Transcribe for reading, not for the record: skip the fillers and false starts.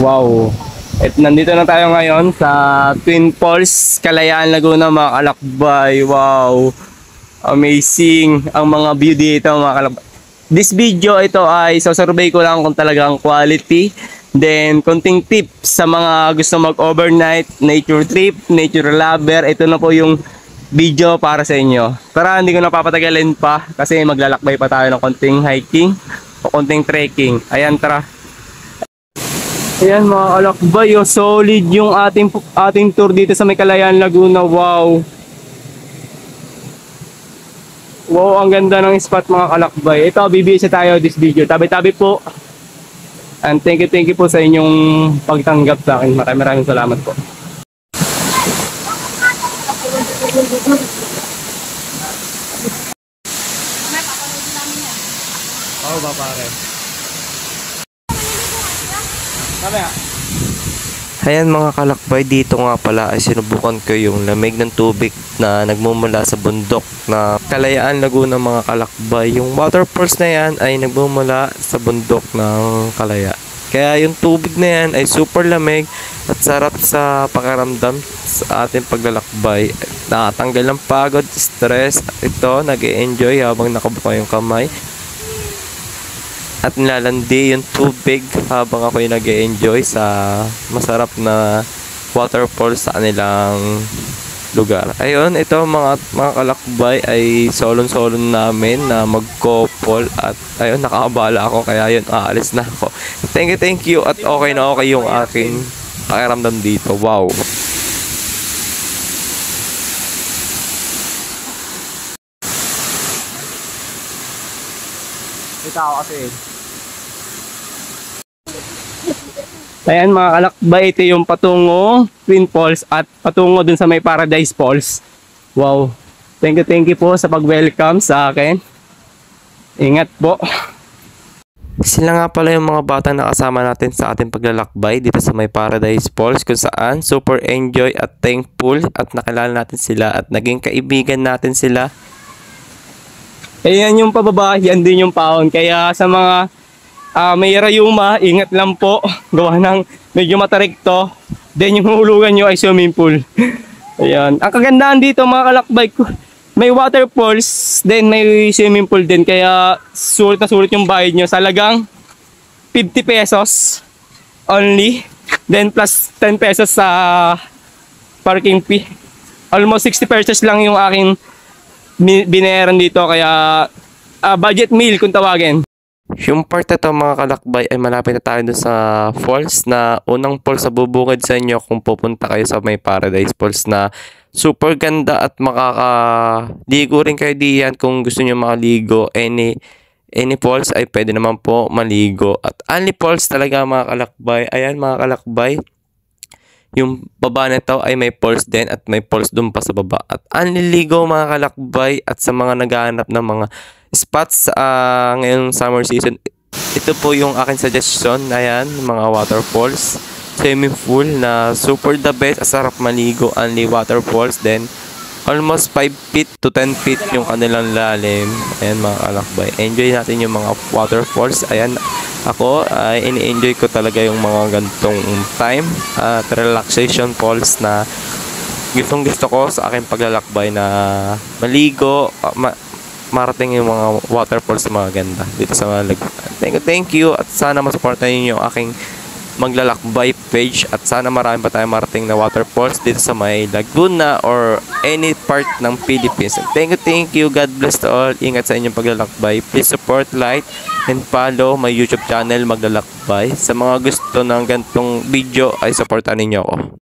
Wow. At nandito na tayo ngayon sa Twin Falls, Kalayaan, Laguna, mga kalakbay. Wow. Amazing ang mga view dito, mga kalakbay. This video ito ay survey ko lang kung talagang quality. Then konting tips sa mga gusto mag-overnight, nature trip, nature lover. Ito na po yung video para sa inyo. Pero hindi ko na papatagalin pa kasi maglalakbay pa tayo ng konting hiking o konting trekking. Ayan, tara. Ayan mga kalakbay, solid yung ating tour dito sa may Kalayaan, Laguna. Wow. Wow, ang ganda ng spot mga kalakbay. Ito, bibisa tayo this video. Tabi-tabi po. And thank you po sa inyong pagtanggap sa akin. Maraming salamat po. Oo ba pare? Mamaya. Ayan mga kalakbay, dito nga pala ay sinubukan ko yung lamig ng tubig na nagmumula sa bundok na Kalayaan, Laguna, mga kalakbay. Yung waterfalls na yan ay nagmumula sa bundok ng Kalayaan. Kaya yung tubig na yan ay super lamig at sarap sa pakiramdam sa ating paglalakbay. Nakatanggal ng pagod, stress. Ito, nag-e-enjoy habang nakabuka yung kamay. At nilalandi yung tubig habang ako yung nag-e-enjoy sa masarap na waterfall sa kanilang lugar. Ayun, ito mga kalakbay ay solon-solon namin na mag-couple at ayun, nakakabala ako kaya yun, aalis na ako. Thank you at okay na okay yung aking pakiramdam dito. Wow. Ito ako kasi. Ayan mga kalakbay, ito yung patungo Twin Falls at patungo dun sa may Paradise Falls. Wow. Thank you po sa pag-welcome sa akin. Ingat po. Sila nga pala yung mga bata na kasama natin sa ating paglalakbay dito sa may Paradise Falls, kung saan super enjoy at thankful at nakilala natin sila at naging kaibigan natin sila. Ayan yung pababa, yan din yung paon. Kaya sa mga may rayuma, ingat lang po. Gawa ng medyo matarik to. Then yung hulugan nyo ay swimming pool. Ayan. Ang kagandahan dito mga kalakbay, may waterfalls, then may swimming pool din. Kaya sulit na sulit yung bayad nyo. Salagang 50 pesos only. Then plus 10 pesos sa parking fee. Almost 60 pesos lang yung aking binayaran dito. Kaya budget meal kung tawagin. Yung part na to mga kalakbay ay malapit na tayo doon sa falls na unang falls sa bubukid sa inyo kung pupunta kayo sa may Paradise Falls na super ganda at makakaligo rin kayo diyan kung gusto nyo makaligo. Any falls ay pwede naman po maligo at only falls talaga mga kalakbay. Ayan mga kalakbay, yung baba nito ay may falls din at may falls doon pa sa baba at only ligo mga kalakbay. At sa mga naghahanap ng mga spots ngayong summer season, ito po yung aking suggestion. Ayan, mga waterfalls, swimming pool na super the best, sarap maligo, only waterfalls. Then almost 5 feet to 10 feet yung kanilang lalim. Ayan mga kalakbay, enjoy natin yung mga waterfalls. Ayan, ako ay ini-enjoy ko talaga yung mga gantong time at relaxation falls na gustong gusto ko sa aking paglalakbay na maligo, marating yung mga waterfalls na mga ganda dito sa mga Laguna. Thank you at sana masuportahan niyo yung aking maglalakbay page at sana marami pa tayong marating na waterfalls dito sa may Laguna or any part ng Philippines. Thank you. God bless to all. Ingat sa inyong paglalakbay. Please support, like, and follow my YouTube channel Maglalakbay. Sa mga gusto ng gantong video ay supportan ninyo ako.